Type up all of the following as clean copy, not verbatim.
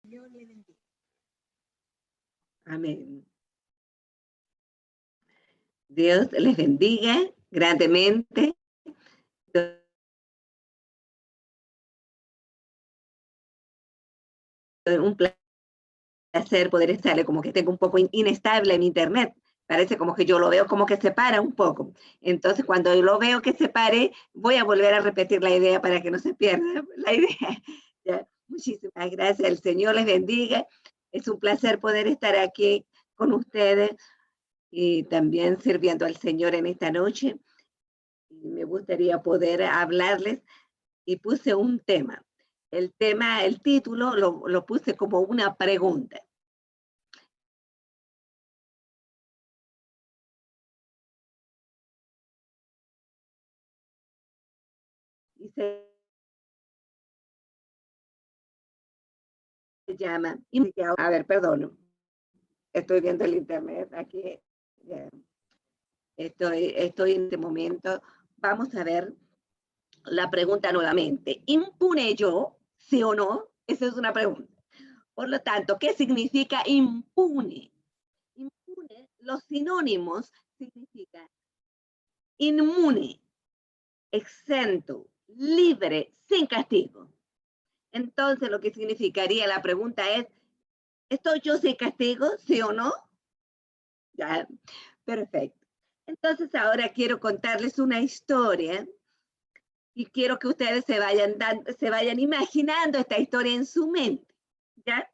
Dios le bendiga. Amén. Dios les bendiga grandemente. Un placer poder estarle, como que tengo un poco inestable en internet. Parece como que yo lo veo como que se para un poco. Entonces, cuando yo lo veo que se pare, voy a volver a repetir la idea para que no se pierda la idea. Ya, muchísimas gracias. El Señor les bendiga. Es un placer poder estar aquí con ustedes y también sirviendo al Señor en esta noche. Y me gustaría poder hablarles y puse un tema. El tema, el título lo puse como una pregunta. Y se llama, a ver, perdón, estoy viendo el internet aquí, estoy en este momento, vamos a ver la pregunta nuevamente. ¿Impune yo, sí o no? Esa es una pregunta. Por lo tanto, ¿qué significa impune? Impune, los sinónimos significan inmune, exento, libre, sin castigo. Entonces, lo que significaría la pregunta es, ¿estoy yo sin castigo, sí o no? Ya, perfecto. Entonces, ahora quiero contarles una historia y quiero que ustedes se vayan imaginando esta historia en su mente, ¿ya?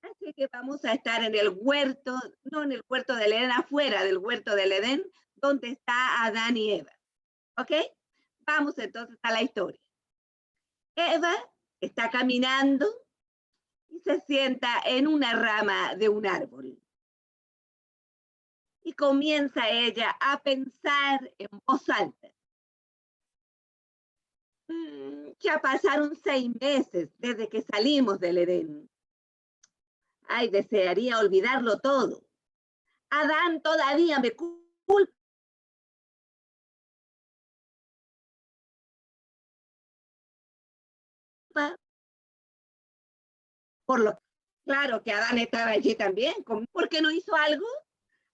Así que vamos a estar en el huerto, no en el huerto del Edén, afuera del huerto del Edén, donde está Adán y Eva, ¿ok? Vamos entonces a la historia. Eva está caminando y se sienta en una rama de un árbol. Y comienza ella a pensar en voz alta. Ya pasaron 6 meses desde que salimos del Edén. Ay, desearía olvidarlo todo. Adán todavía me culpa por lo claro que Adán estaba allí también. ¿Por qué no hizo algo?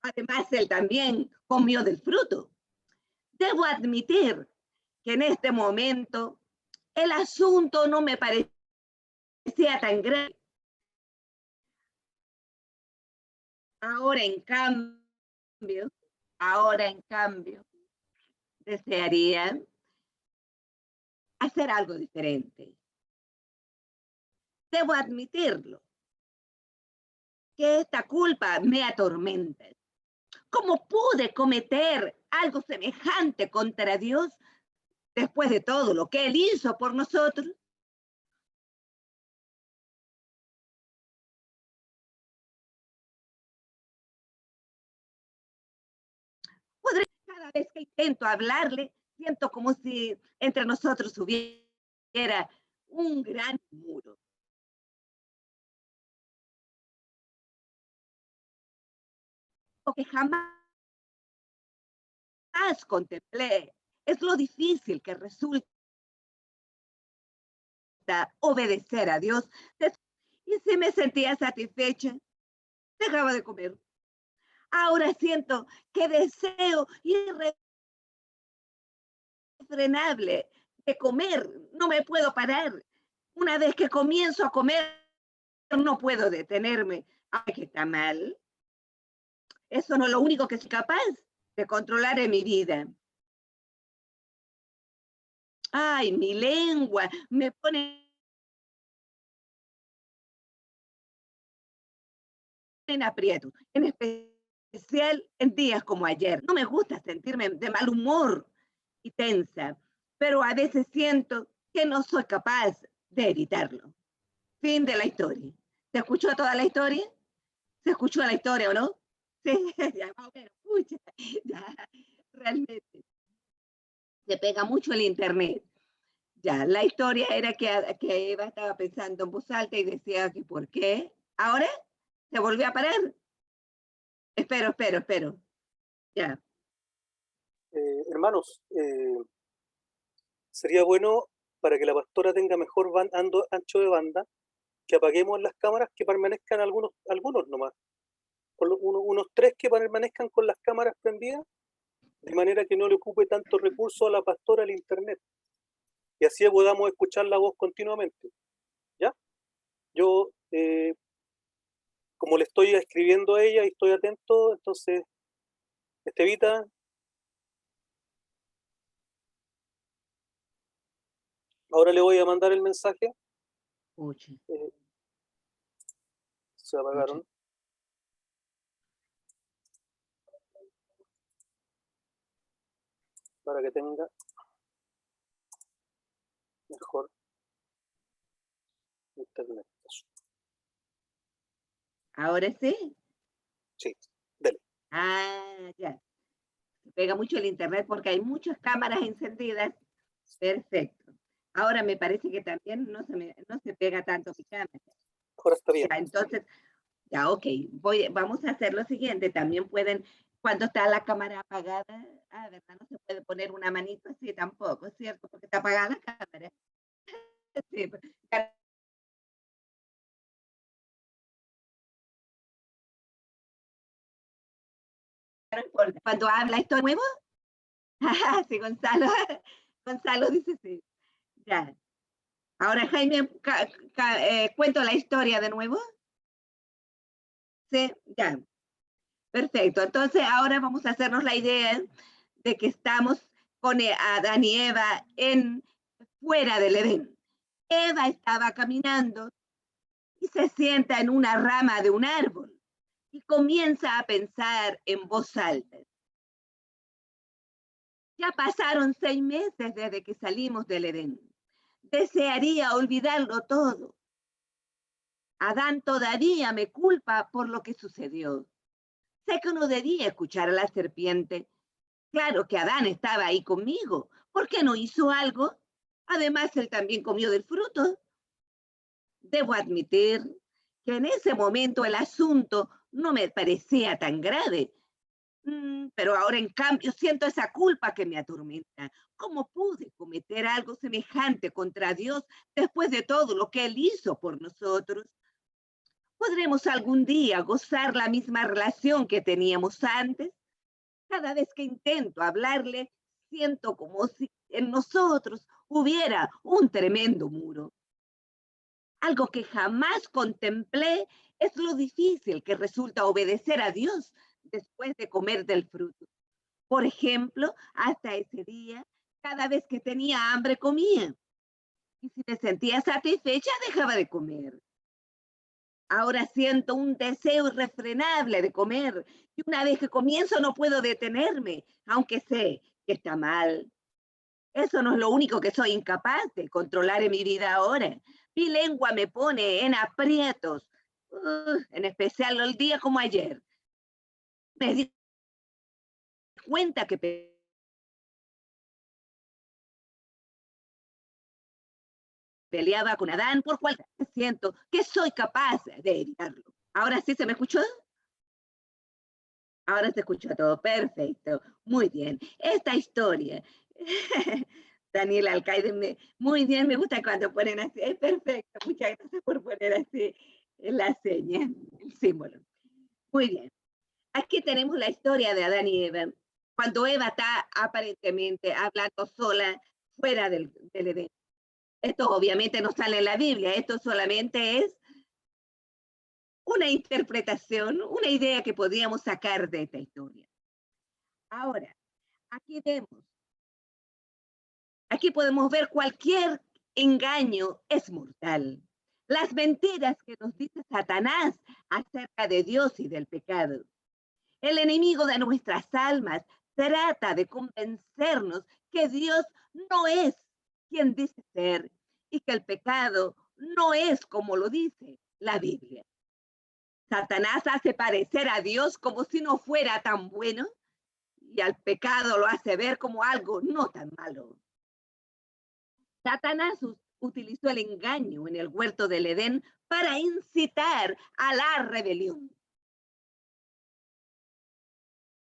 Además, él también comió del fruto. Debo admitir que en este momento el asunto no me parecía tan grave. Ahora, en cambio, ahora en cambio, desearía hacer algo diferente. Debo admitirlo, que esta culpa me atormenta. ¿Cómo pude cometer algo semejante contra Dios después de todo lo que Él hizo por nosotros? Podré, cada vez que intento hablarle, siento como si entre nosotros hubiera un gran muro. Lo que jamás contemplé es lo difícil que resulta obedecer a Dios. Y si me sentía satisfecha, dejaba de comer. Ahora siento que deseo irrefrenable de comer, no me puedo parar. Una vez que comienzo a comer, no puedo detenerme. Ay, que está mal. Eso no es lo único que soy capaz de controlar en mi vida. Ay, mi lengua me pone en aprieto, en especial en días como ayer. No me gusta sentirme de mal humor y tensa, pero a veces siento que no soy capaz de evitarlo. Fin de la historia. ¿Se escuchó toda la historia? ¿Se escuchó la historia o no? Sí, ya más o menos, escucha, ya, realmente. Se pega mucho el internet. Ya, la historia era que Eva estaba pensando en voz alta y decía que ¿por qué? ¿Ahora? ¿Se volvió a parar? Espero. Ya. Hermanos, sería bueno para que la pastora tenga mejor ancho de banda, que apaguemos las cámaras, que permanezcan algunos nomás. Unos 3 que permanezcan con las cámaras prendidas, de manera que no le ocupe tanto recurso a la pastora el internet. Y así podamos escuchar la voz continuamente. ¿Ya? Yo, como le estoy escribiendo a ella y estoy atento, entonces, Estevita, ahora le voy a mandar el mensaje. Se apagaron. Para que tenga mejor internet. ¿Ahora sí? Sí, dele. Ah, ya. Se pega mucho el internet porque hay muchas cámaras encendidas. Perfecto. Ahora me parece que también no se pega tanto mi cámara. Ahora está bien. Ya, entonces, ya, ok. Vamos a hacer lo siguiente. También pueden, cuando está la cámara apagada, ¿verdad? No se puede poner una manito así tampoco, ¿cierto? Porque está apagada la cámara. Sí, cuando habla esto nuevo, sí, Gonzalo, Gonzalo dice sí. Ya. Ahora, Jaime, ¿cuento la historia de nuevo? Sí, ya. Perfecto. Entonces, ahora vamos a hacernos la idea de que estamos con Adán y Eva fuera del Edén. Eva estaba caminando y se sienta en una rama de un árbol y comienza a pensar en voz alta. Ya pasaron 6 meses desde que salimos del Edén. Desearía olvidarlo todo. Adán todavía me culpa por lo que sucedió. Sé que no debía escuchar a la serpiente. Claro que Adán estaba ahí conmigo. ¿Por qué no hizo algo? Además, él también comió del fruto. Debo admitir que en ese momento el asunto no me parecía tan grave. Pero ahora, en cambio, siento esa culpa que me atormenta. ¿Cómo pude cometer algo semejante contra Dios después de todo lo que Él hizo por nosotros? ¿Podremos algún día gozar la misma relación que teníamos antes? Cada vez que intento hablarle, siento como si en nosotros hubiera un tremendo muro. Algo que jamás contemplé es lo difícil que resulta obedecer a Dios después de comer del fruto. Por ejemplo, hasta ese día, cada vez que tenía hambre comía. Y si me sentía satisfecha, dejaba de comer. Ahora siento un deseo irrefrenable de comer. Y una vez que comienzo no puedo detenerme, aunque sé que está mal. Eso no es lo único que soy incapaz de controlar en mi vida ahora. Mi lengua me pone en aprietos, en especial el día como ayer. Me di cuenta que peleaba con Adán, por cual siento que soy capaz de evitarlo. ¿Ahora sí se me escuchó? Ahora se escuchó todo. Perfecto. Muy bien. Esta historia, Daniel Alcaide, muy bien, me gusta cuando ponen así. Es perfecto. Muchas gracias por poner así la seña, el símbolo. Muy bien. Aquí tenemos la historia de Adán y Eva. Cuando Eva está aparentemente hablando sola fuera del Edén. Esto obviamente no sale en la Biblia, esto solamente es una interpretación, una idea que podríamos sacar de esta historia. Ahora, aquí aquí podemos ver cualquier engaño es mortal. Las mentiras que nos dice Satanás acerca de Dios y del pecado. El enemigo de nuestras almas trata de convencernos que Dios no es quien dice ser y que el pecado no es como lo dice la Biblia. Satanás hace parecer a Dios como si no fuera tan bueno y al pecado lo hace ver como algo no tan malo. Satanás utilizó el engaño en el huerto del Edén para incitar a la rebelión.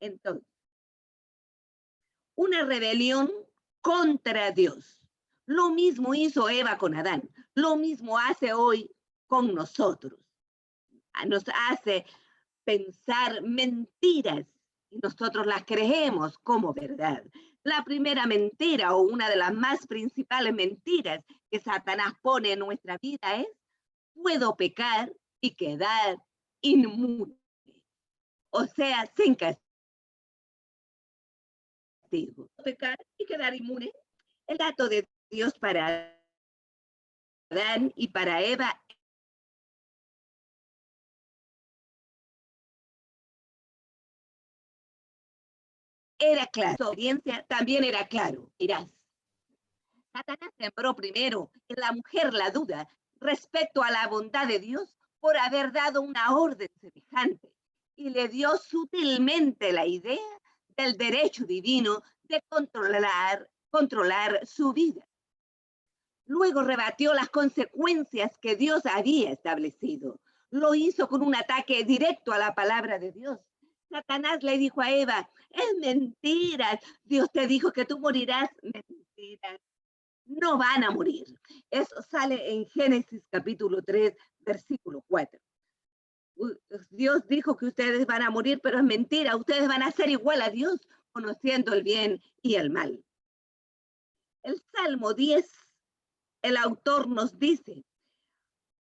Entonces, una rebelión contra Dios. Lo mismo hizo Eva con Adán. Lo mismo hace hoy con nosotros. Nos hace pensar mentiras y nosotros las creemos como verdad. La primera mentira o una de las más principales mentiras que Satanás pone en nuestra vida es: puedo pecar y quedar inmune, o sea, sin castigo. Pecar y quedar inmune. El dato de Dios para Adán y para Eva era claro, su audiencia también era claro. Mirás, Satanás sembró primero en la mujer la duda respecto a la bondad de Dios por haber dado una orden semejante y le dio sutilmente la idea del derecho divino de controlar su vida. Luego rebatió las consecuencias que Dios había establecido. Lo hizo con un ataque directo a la palabra de Dios. Satanás le dijo a Eva: es mentira, Dios te dijo que tú morirás. Mentira, no van a morir. Eso sale en Génesis capítulo 3, versículo 4. Dios dijo que ustedes van a morir, pero es mentira, ustedes van a ser igual a Dios, conociendo el bien y el mal. El Salmo 10, el autor nos dice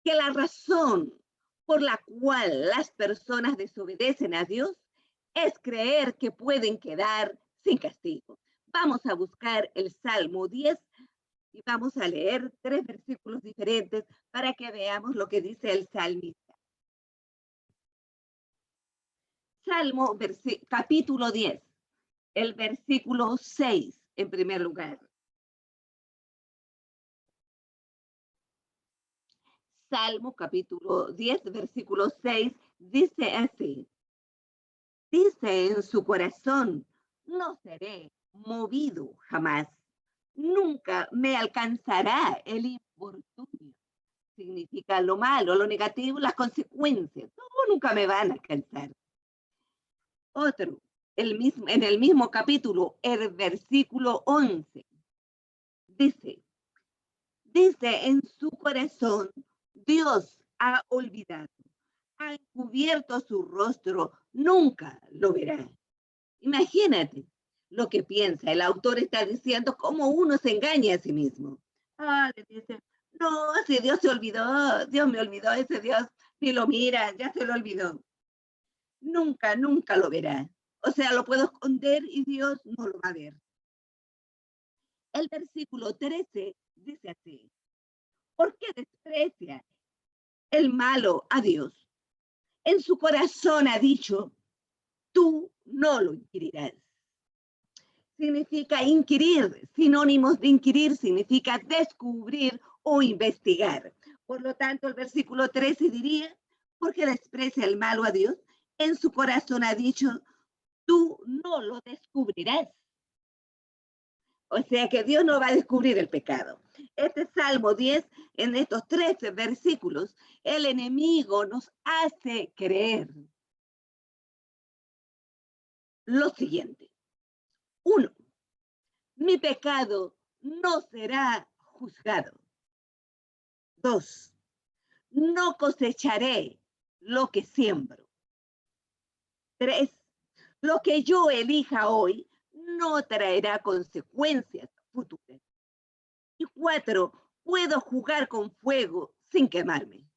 que la razón por la cual las personas desobedecen a Dios es creer que pueden quedar sin castigo. Vamos a buscar el Salmo 10 y vamos a leer 3 versículos diferentes para que veamos lo que dice el salmista. Salmo capítulo 10, el versículo 6 en primer lugar. Salmo capítulo 10, versículo 6, dice así: dice en su corazón, no seré movido jamás, nunca me alcanzará el infortunio. Significa lo malo, lo negativo, las consecuencias, no, nunca me van a alcanzar. Otro, en el mismo capítulo, el versículo 11, dice en su corazón, Dios ha olvidado, ha encubierto su rostro, nunca lo verá. Imagínate lo que piensa. El autor está diciendo cómo uno se engaña a sí mismo. Le dice, no, si Dios se olvidó, Dios me olvidó, ese Dios ni lo mira, ya se lo olvidó. Nunca, nunca lo verá. O sea, lo puedo esconder y Dios no lo va a ver. El versículo 13 dice así: ¿por qué desprecia el malo a Dios? En su corazón ha dicho, tú no lo inquirirás. Significa inquirir, sinónimos de inquirir significa descubrir o investigar. Por lo tanto, el versículo 13 diría, ¿por qué desprecia el malo a Dios? En su corazón ha dicho, tú no lo descubrirás. O sea que Dios no va a descubrir el pecado. Este Salmo 10, en estos 13 versículos, el enemigo nos hace creer lo siguiente. 1. Mi pecado no será juzgado. 2. No cosecharé lo que siembro. 3. Lo que yo elija hoy no traerá consecuencias futuras. Y 4. Puedo jugar con fuego sin quemarme.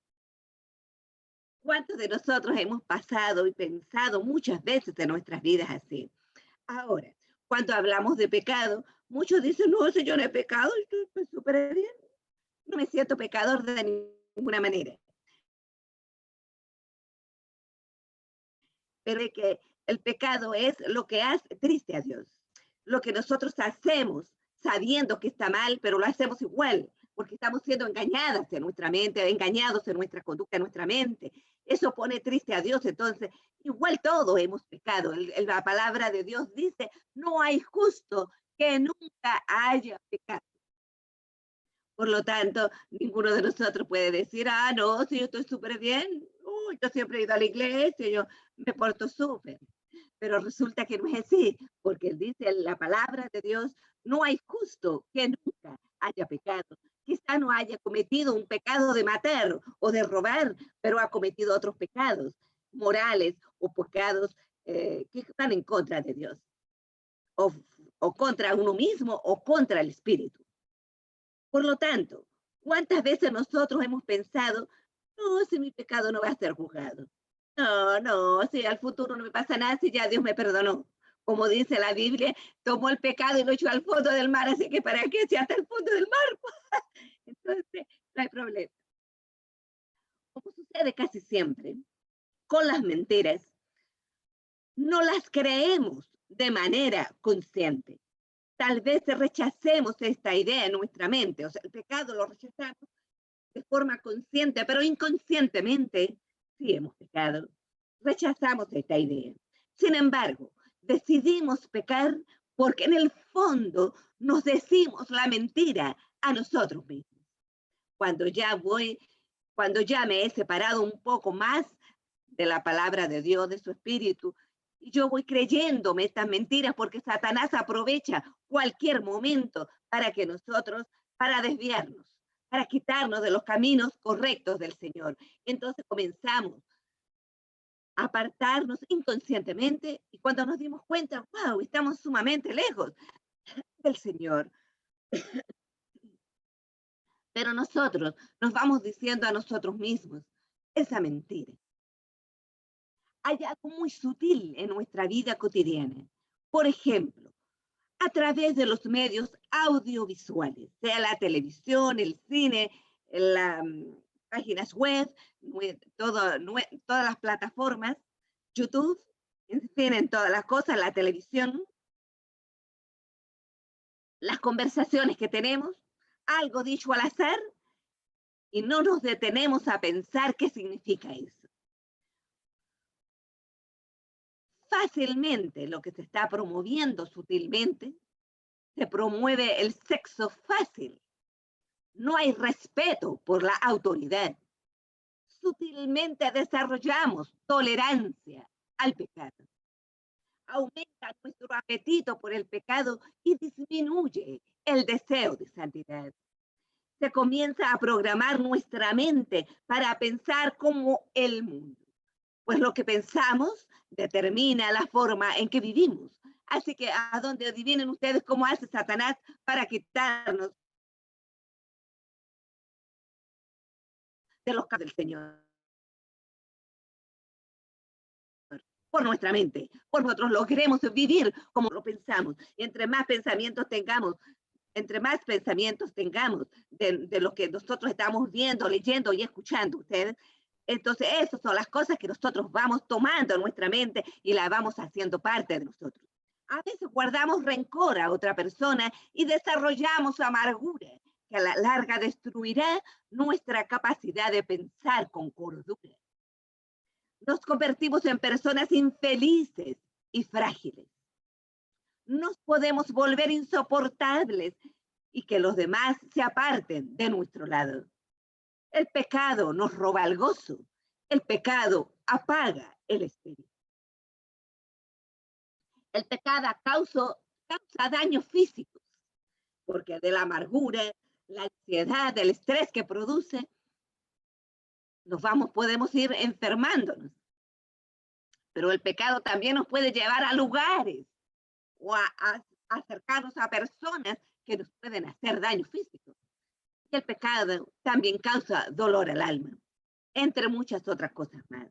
¿Cuántos de nosotros hemos pasado y pensado muchas veces en nuestras vidas así? Ahora, cuando hablamos de pecado, muchos dicen, no, si yo no he pecado, estoy súper bien. No me siento pecador de ninguna manera. Pero es que el pecado es lo que hace triste a Dios. Lo que nosotros hacemos sabiendo que está mal, pero lo hacemos igual, porque estamos siendo engañadas en nuestra mente, engañados en nuestra conducta, en nuestra mente. Eso pone triste a Dios. Entonces, igual todos hemos pecado. La palabra de Dios dice, no hay justo que nunca haya pecado. Por lo tanto, ninguno de nosotros puede decir, no, si yo estoy súper bien, yo siempre he ido a la iglesia, yo me porto súper. Pero resulta que no es así, porque él dice en la palabra de Dios, no hay justo que nunca haya pecado. Quizá no haya cometido un pecado de matar o de robar, pero ha cometido otros pecados morales o pecados que están en contra de Dios, o, o contra uno mismo o contra el espíritu. Por lo tanto, ¿cuántas veces nosotros hemos pensado, no, si mi pecado no va a ser juzgado? No, no, si al futuro no me pasa nada, si ya Dios me perdonó. Como dice la Biblia, tomó el pecado y lo echó al fondo del mar, así que ¿para qué? Si hasta el fondo del mar. Entonces, no hay problema. Como sucede casi siempre con las mentiras, no las creemos de manera consciente. Tal vez rechacemos esta idea en nuestra mente, o sea, el pecado lo rechazamos de forma consciente, pero inconscientemente sí hemos pecado. Rechazamos esta idea. Sin embargo, decidimos pecar porque en el fondo nos decimos la mentira a nosotros mismos. Cuando ya me he separado un poco más de la palabra de Dios, de su espíritu, y yo voy creyéndome estas mentiras porque Satanás aprovecha cualquier momento para desviarnos, para quitarnos de los caminos correctos del Señor. Entonces comenzamos a apartarnos inconscientemente y cuando nos dimos cuenta, wow, estamos sumamente lejos del Señor. Pero nosotros nos vamos diciendo a nosotros mismos esa mentira. Hay algo muy sutil en nuestra vida cotidiana. Por ejemplo, a través de los medios audiovisuales, sea la televisión, el cine, las páginas web, todas las plataformas, YouTube, en fin, en todas las cosas, la televisión, las conversaciones que tenemos, algo dicho al azar, y no nos detenemos a pensar qué significa eso. Fácilmente lo que se está promoviendo sutilmente, se promueve el sexo fácil. No hay respeto por la autoridad. Sutilmente desarrollamos tolerancia al pecado. Aumenta nuestro apetito por el pecado y disminuye el deseo de santidad. Se comienza a programar nuestra mente para pensar como el mundo, pues lo que pensamos determina la forma en que vivimos. Así que a donde adivinen ustedes cómo hace Satanás para quitarnos de los caminos del Señor. Por nuestra mente, por nosotros logremos vivir como lo pensamos. Y entre más pensamientos tengamos de lo que nosotros estamos viendo, leyendo y escuchando ustedes, entonces esas son las cosas que nosotros vamos tomando en nuestra mente y las vamos haciendo parte de nosotros. A veces guardamos rencor a otra persona y desarrollamos amargura que a la larga destruirá nuestra capacidad de pensar con cordura. Nos convertimos en personas infelices y frágiles. Nos podemos volver insoportables y que los demás se aparten de nuestro lado. El pecado nos roba el gozo. El pecado apaga el espíritu. El pecado causa daños físicos, porque de la amargura, la ansiedad, el estrés que produce, podemos ir enfermándonos. Pero el pecado también nos puede llevar a lugares o a acercarnos a personas que nos pueden hacer daño físico. Y el pecado también causa dolor al alma, entre muchas otras cosas más.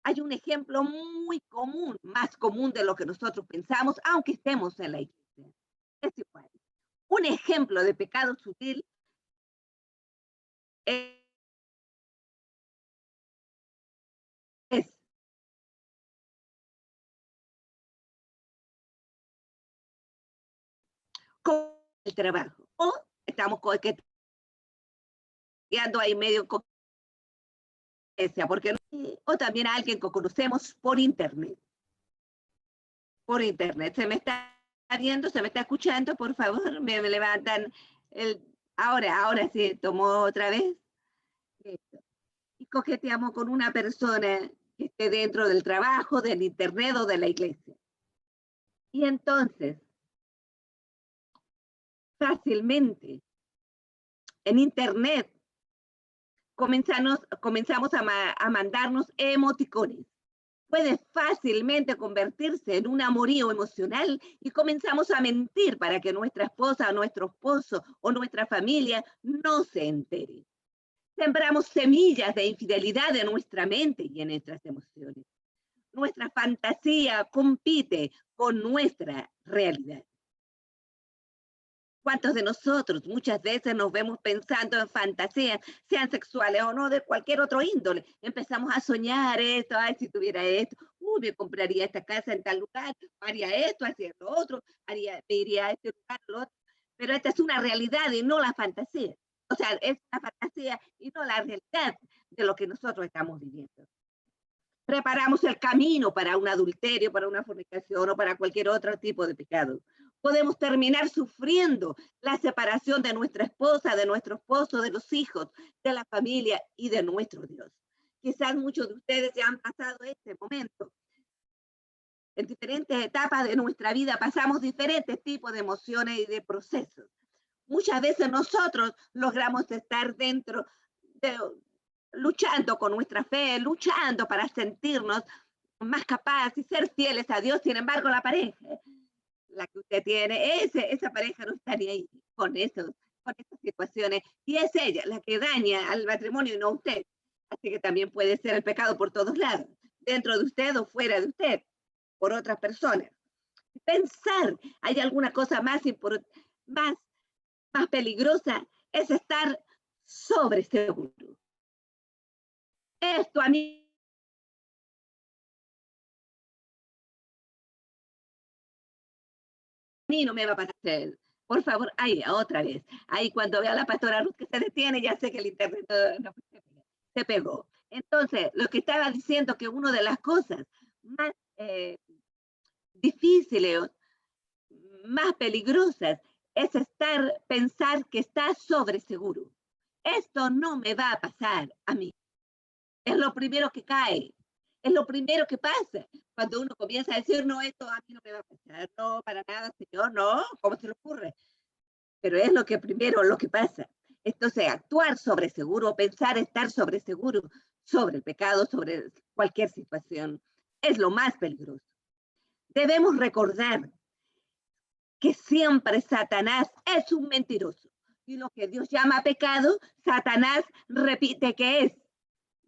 Hay un ejemplo muy común, más común de lo que nosotros pensamos, aunque estemos en la iglesia. Es igual. Un ejemplo de pecado sutil es con el trabajo. O estamos coqueteando ahí medio con porque o también a alguien que conocemos por internet. Por internet. ¿Se me está viendo? ¿Se me está escuchando? Por favor, me levantan ahora sí, tomó otra vez. Listo. Y coqueteamos con una persona que esté dentro del trabajo, del internet o de la iglesia. Y entonces, fácilmente en Internet comenzamos a mandarnos emoticones. Puede fácilmente convertirse en un amorío emocional y comenzamos a mentir para que nuestra esposa, nuestro esposo o nuestra familia no se entere. Sembramos semillas de infidelidad en nuestra mente y en nuestras emociones. Nuestra fantasía compite con nuestra realidad. ¿Cuántos de nosotros muchas veces nos vemos pensando en fantasías, sean sexuales o no, de cualquier otro índole? Empezamos a soñar esto, ay, si tuviera esto, me compraría esta casa en tal lugar, haría esto, hacía lo otro, me iría a este lugar, lo otro. Pero esta es una realidad y no la fantasía. O sea, es una fantasía y no la realidad de lo que nosotros estamos viviendo. Preparamos el camino para un adulterio, para una fornicación o para cualquier otro tipo de pecado. Podemos terminar sufriendo la separación de nuestra esposa, de nuestro esposo, de los hijos, de la familia y de nuestro Dios. Quizás muchos de ustedes ya han pasado este momento. En diferentes etapas de nuestra vida pasamos diferentes tipos de emociones y de procesos. Muchas veces nosotros logramos estar dentro de, luchando con nuestra fe, luchando para sentirnos más capaces y ser fieles a Dios. Sin embargo, la pareja, la que usted tiene, esa pareja no estaría ahí con esas situaciones. Y es ella la que daña al matrimonio y no usted. Así que también puede ser el pecado por todos lados, dentro de usted o fuera de usted, por otras personas. Pensar, hay alguna cosa más peligrosa, es estar sobreseguro. Esto a mí no me va a pasar. Por favor, ahí, otra vez. Ahí cuando veo a la pastora Ruth que se detiene, ya sé que el internet se pegó. Entonces, lo que estaba diciendo que una de las cosas más difíciles, más peligrosas, es pensar que está sobreseguro. Esto no me va a pasar a mí. Es lo primero que cae. Es lo primero que pasa cuando uno comienza a decir, no, esto a mí no me va a pasar, no, para nada, Señor, no, ¿cómo se le ocurre? Pero es lo que primero, lo que pasa. Entonces, actuar sobre seguro, pensar estar sobre seguro, sobre el pecado, sobre cualquier situación, es lo más peligroso. Debemos recordar que siempre Satanás es un mentiroso. Y lo que Dios llama pecado, Satanás repite que es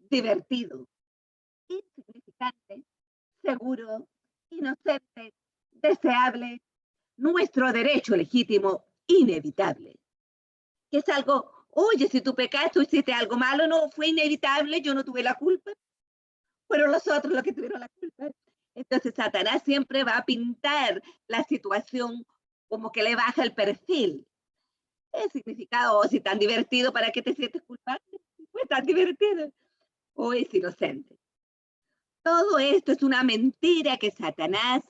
divertido, insignificante, seguro, inocente, deseable, nuestro derecho legítimo, inevitable. Que es algo, oye, si tú pecaste, hiciste algo malo, no, fue inevitable, yo no tuve la culpa, fueron los otros los que tuvieron la culpa. Entonces Satanás siempre va a pintar la situación como que le baja el perfil. El significado, si tan divertido, ¿para qué te sientes culpable? Fue tan divertido. O es inocente. Todo esto es una mentira que Satanás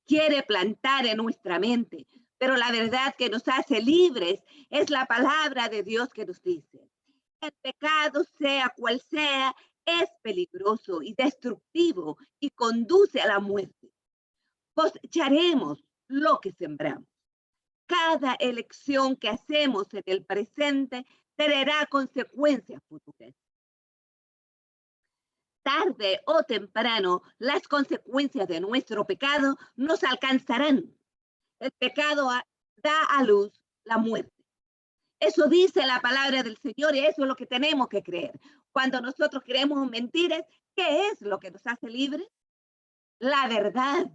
quiere plantar en nuestra mente, pero la verdad que nos hace libres es la palabra de Dios que nos dice: el pecado, sea cual sea, es peligroso y destructivo y conduce a la muerte. Cosecharemos lo que sembramos. Cada elección que hacemos en el presente traerá consecuencias futuras. Tarde o temprano, las consecuencias de nuestro pecado nos alcanzarán. El pecado da a luz la muerte. Eso dice la palabra del Señor y eso es lo que tenemos que creer. Cuando nosotros creemos mentiras, ¿qué es lo que nos hace libres? La verdad.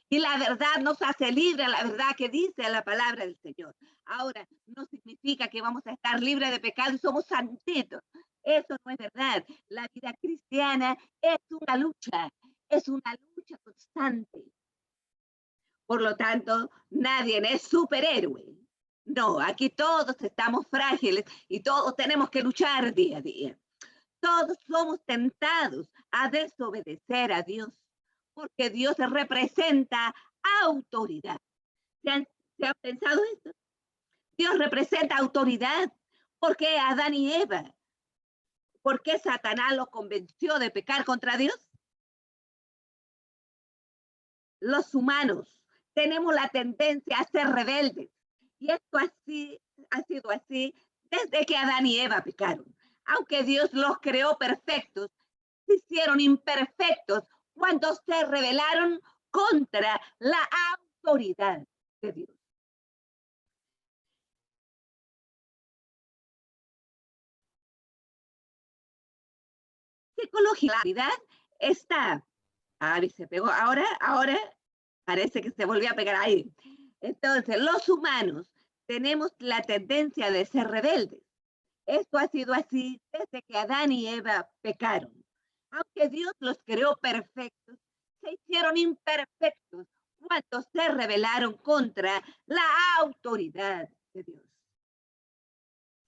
Y la verdad nos hace libres, la verdad que dice la palabra del Señor. Ahora, no significa que vamos a estar libres de pecado y somos santitos. Eso no es verdad. La vida cristiana es una lucha constante. Por lo tanto, nadie es superhéroe. No, aquí todos estamos frágiles y todos tenemos que luchar día a día. Todos somos tentados a desobedecer a Dios, porque Dios representa autoridad. ¿Se han pensado esto? Dios representa autoridad. ¿Por qué Adán y Eva? ¿Por qué Satanás los convenció de pecar contra Dios? Los humanos tenemos la tendencia a ser rebeldes. Y esto ha sido así desde que Adán y Eva pecaron. Aunque Dios los creó perfectos, se hicieron imperfectos cuando se rebelaron contra la autoridad de Dios. Psicología está, se pegó, ahora parece que se volvió a pegar ahí. Entonces, los humanos tenemos la tendencia de ser rebeldes. Esto ha sido así desde que Adán y Eva pecaron. Aunque Dios los creó perfectos, se hicieron imperfectos cuando se rebelaron contra la autoridad de Dios.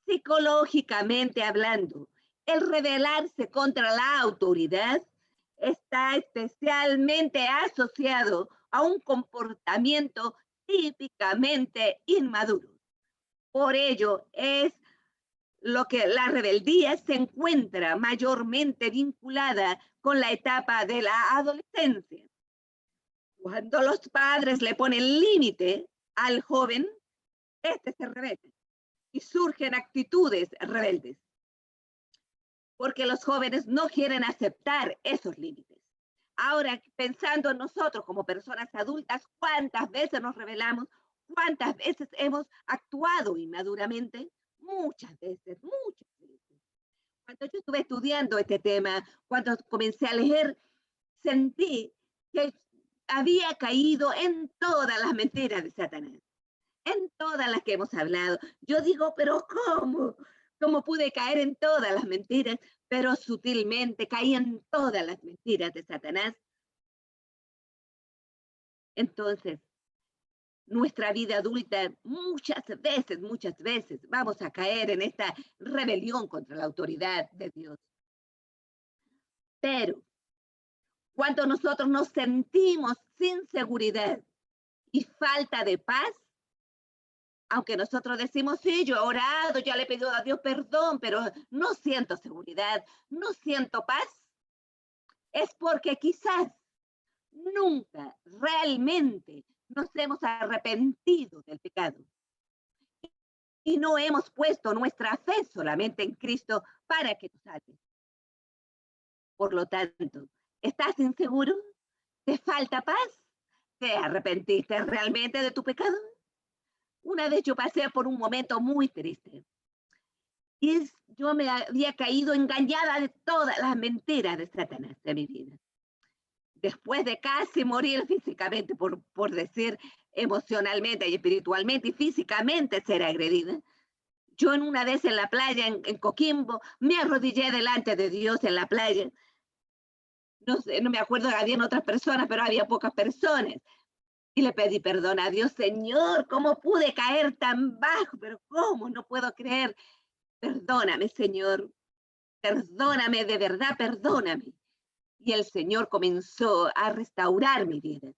Psicológicamente hablando, el rebelarse contra la autoridad está especialmente asociado a un comportamiento típicamente inmaduro. Por ello es lo que la rebeldía se encuentra mayormente vinculada con la etapa de la adolescencia. Cuando los padres le ponen límite al joven, este se rebela y surgen actitudes rebeldes, porque los jóvenes no quieren aceptar esos límites. Ahora, pensando en nosotros como personas adultas, ¿cuántas veces nos rebelamos? ¿Cuántas veces hemos actuado inmaduramente? Muchas veces, muchas veces. Cuando yo estuve estudiando este tema, cuando comencé a leer, sentí que había caído en todas las mentiras de Satanás, en todas las que hemos hablado. Yo digo, pero ¿cómo? ¿Cómo pude caer en todas las mentiras? Pero sutilmente caí en todas las mentiras de Satanás. Entonces, nuestra vida adulta, muchas veces vamos a caer en esta rebelión contra la autoridad de Dios. Pero cuando nosotros nos sentimos sin seguridad y falta de paz, aunque nosotros decimos, sí, yo he orado, ya le he pedido a Dios perdón, pero no siento seguridad, no siento paz, es porque quizás nunca realmente nos hemos arrepentido del pecado y no hemos puesto nuestra fe solamente en Cristo para que nos salve. Por lo tanto, ¿estás inseguro? ¿Te falta paz? ¿Te arrepentiste realmente de tu pecado? Una vez yo pasé por un momento muy triste y yo me había caído engañada de todas las mentiras de Satanás de mi vida. Después de casi morir físicamente, por decir emocionalmente y espiritualmente y físicamente ser agredida, yo en una vez en la playa, en Coquimbo, me arrodillé delante de Dios en la playa. No sé, no me acuerdo, habían otras personas, pero había pocas personas. Y le pedí perdón a Dios, Señor, ¿cómo pude caer tan bajo? Pero ¿cómo? No puedo creer. Perdóname, Señor. Perdóname, de verdad, perdóname. Y el Señor comenzó a restaurar mi vida.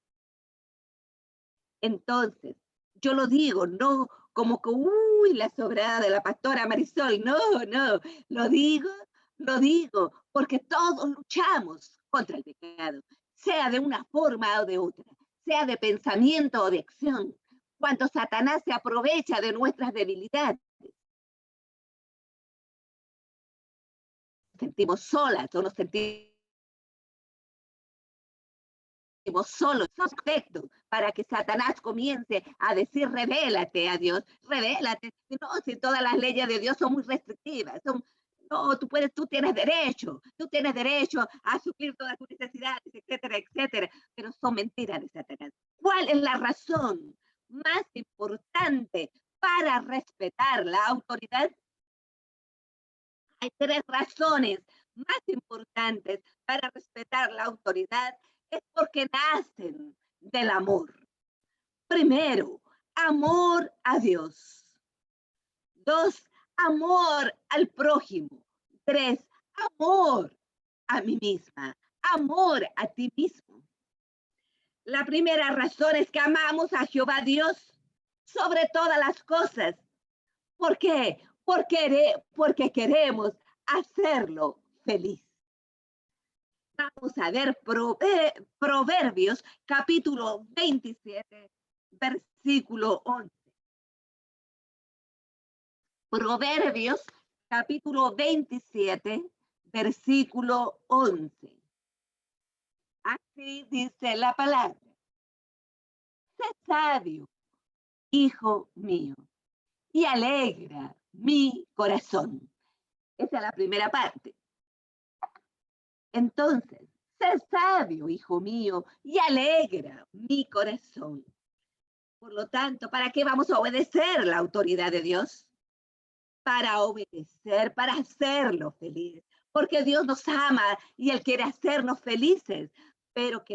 Entonces, yo lo digo, no como que, uy, la sobrada de la pastora Marisol. No, no, lo digo, porque todos luchamos contra el pecado, sea de una forma o de otra, sea de pensamiento o de acción. Cuando Satanás se aprovecha de nuestras debilidades, nos sentimos solas o nos sentimos solos, perfecto, para que Satanás comience a decir, revélate a Dios, revélate. No, si todas las leyes de Dios son muy restrictivas, no, tú tienes derecho a suplir todas tus necesidades, etcétera, etcétera, pero son mentiras de Satanás. ¿Cuál es la razón más importante para respetar la autoridad? Hay tres razones más importantes para respetar la autoridad, es porque nacen del amor. Primero, amor a Dios. 2, amor al prójimo. 3, amor a mí misma. Amor a ti mismo. La primera razón es que amamos a Jehová Dios sobre todas las cosas. ¿Por qué? Porque queremos hacerlo feliz. Vamos a ver Proverbios capítulo 27, versículo 11. Proverbios, capítulo 27, versículo 11. Así dice la palabra. Sé sabio, hijo mío, y alegra mi corazón. Esa es la primera parte. Entonces, sé sabio, hijo mío, y alegra mi corazón. Por lo tanto, ¿para qué vamos a obedecer la autoridad de Dios? Para obedecer, para hacerlo feliz. Porque Dios nos ama y Él quiere hacernos felices. Pero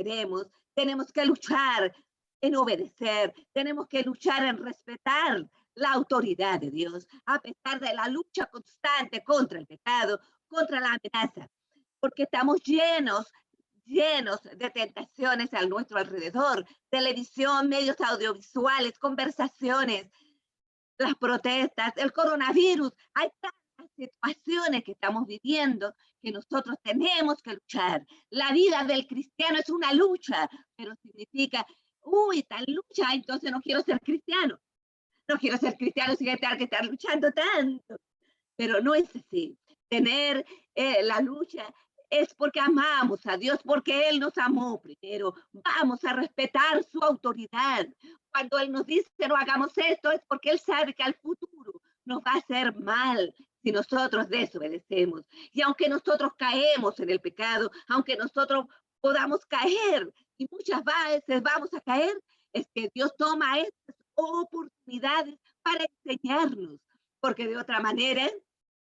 tenemos que luchar en obedecer, tenemos que luchar en respetar la autoridad de Dios, a pesar de la lucha constante contra el pecado, contra la amenaza. Porque estamos llenos de tentaciones a nuestro alrededor, televisión, medios audiovisuales, conversaciones, las protestas, el coronavirus. Hay tantas situaciones que estamos viviendo que nosotros tenemos que luchar. La vida del cristiano es una lucha, pero significa, uy, tal lucha, entonces no quiero ser cristiano. No quiero ser cristiano sin tener que estar luchando tanto. Pero no es así. Tener la lucha es porque amamos a Dios, porque Él nos amó primero. Vamos a respetar su autoridad. Cuando Él nos dice no hagamos esto, es porque Él sabe que al futuro nos va a hacer mal si nosotros desobedecemos. Y aunque nosotros caemos en el pecado, aunque nosotros podamos caer, y muchas veces vamos a caer, es que Dios toma estas oportunidades para enseñarnos, porque de otra manera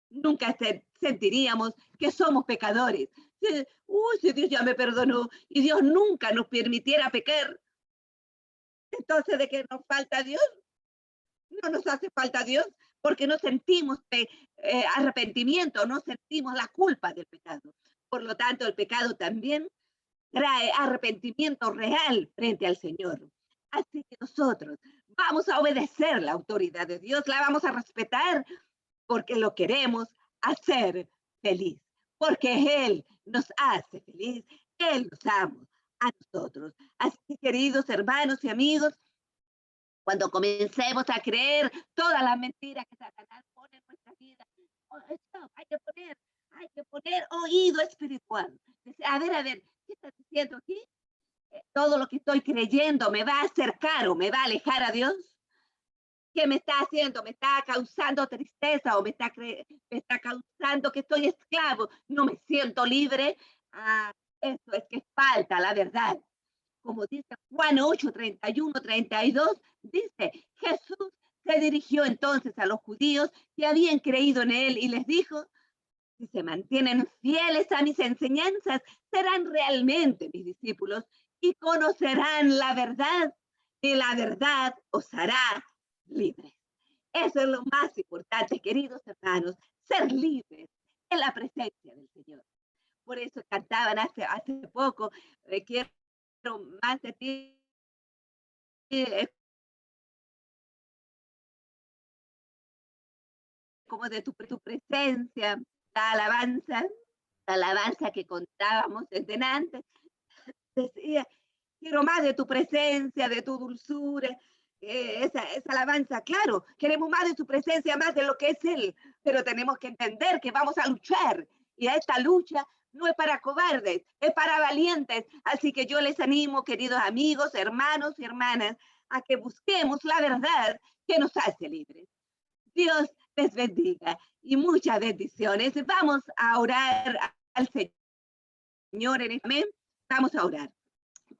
nunca sentiríamos que somos pecadores. Uy, si Dios ya me perdonó y Dios nunca nos permitiera pecar, entonces ¿de qué nos falta Dios? No nos hace falta Dios porque no sentimos arrepentimiento, no sentimos la culpa del pecado. Por lo tanto, el pecado también trae arrepentimiento real frente al Señor. Así que nosotros vamos a obedecer la autoridad de Dios, la vamos a respetar porque lo queremos hacer feliz, porque Él nos hace feliz, Él nos ama a nosotros. Así que, queridos hermanos y amigos, cuando comencemos a creer todas las mentiras que Satanás pone en nuestra vida, hay que poner oído espiritual. A ver, ¿qué está diciendo aquí? Todo lo que estoy creyendo me va a acercar o me va a alejar a Dios. ¿Qué me está haciendo? ¿Me está causando tristeza o me está causando que estoy esclavo? ¿No me siento libre? Eso es que falta la verdad. Como dice Juan 8, 31, 32, dice, Jesús se dirigió entonces a los judíos que habían creído en él y les dijo, si se mantienen fieles a mis enseñanzas, serán realmente mis discípulos y conocerán la verdad y la verdad os hará libres. Eso es lo más importante, queridos hermanos, ser libres en la presencia del Señor. Por eso cantaban hace poco, quiero más de ti, como de tu presencia, la alabanza que contábamos desde antes, decía, quiero más de tu presencia, de tu dulzura, esa alabanza, claro, queremos más de su presencia, más de lo que es Él, pero tenemos que entender que vamos a luchar, y a esta lucha no es para cobardes, es para valientes, así que yo les animo, queridos amigos, hermanos y hermanas, a que busquemos la verdad que nos hace libres. Dios les bendiga y muchas bendiciones. Vamos a orar al Señor en este momento. Vamos a orar.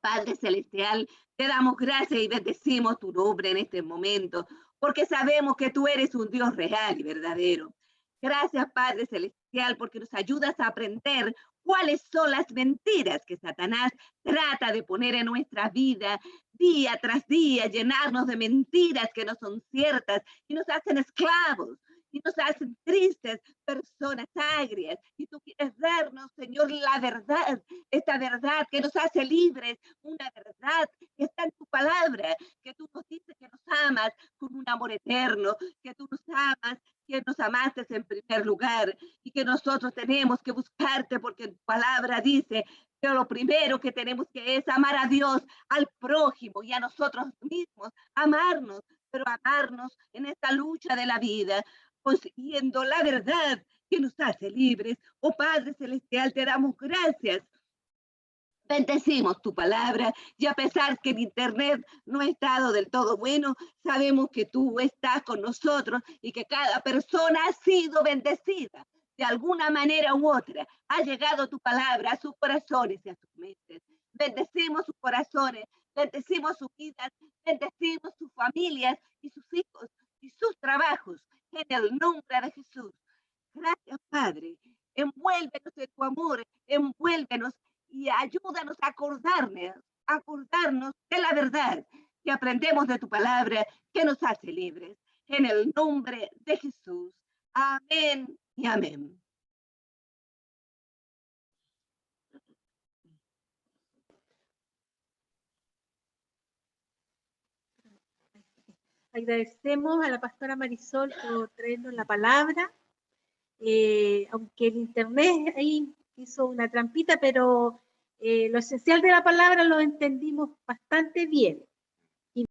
Padre Celestial, te damos gracias y bendecimos tu nombre en este momento, porque sabemos que tú eres un Dios real y verdadero. Gracias, Padre Celestial, porque nos ayudas a aprender cuáles son las mentiras que Satanás trata de poner en nuestra vida día tras día, llenarnos de mentiras que no son ciertas y nos hacen esclavos y nos hacen tristes, personas agrias. Y tú quieres darnos, Señor, la verdad, esta verdad que nos hace libres, una verdad que está en tu palabra, que tú nos dices que nos amas con un amor eterno, que tú nos amas, que nos amaste en primer lugar y que nosotros tenemos que buscarte porque tu palabra dice que lo primero que tenemos que es amar a Dios, al prójimo y a nosotros mismos, amarnos, pero amarnos en esta lucha de la vida. consiguiendo la verdad que nos hace libres. Oh Padre Celestial, te damos gracias. Bendecimos tu palabra y a pesar que el Internet no ha estado del todo bueno, sabemos que tú estás con nosotros y que cada persona ha sido bendecida. De alguna manera u otra ha llegado tu palabra a sus corazones y a sus mentes. Bendecimos sus corazones, bendecimos sus vidas, bendecimos sus familias y sus hijos y sus trabajos en el nombre de Jesús. Gracias, Padre. Envuélvenos de tu amor, envuélvenos y ayúdanos a acordarnos de la verdad que aprendemos de tu palabra que nos hace libres. En el nombre de Jesús. Amén y amén. Agradecemos a la pastora Marisol por traernos la palabra. Aunque el internet ahí hizo una trampita, pero lo esencial de la palabra lo entendimos bastante bien.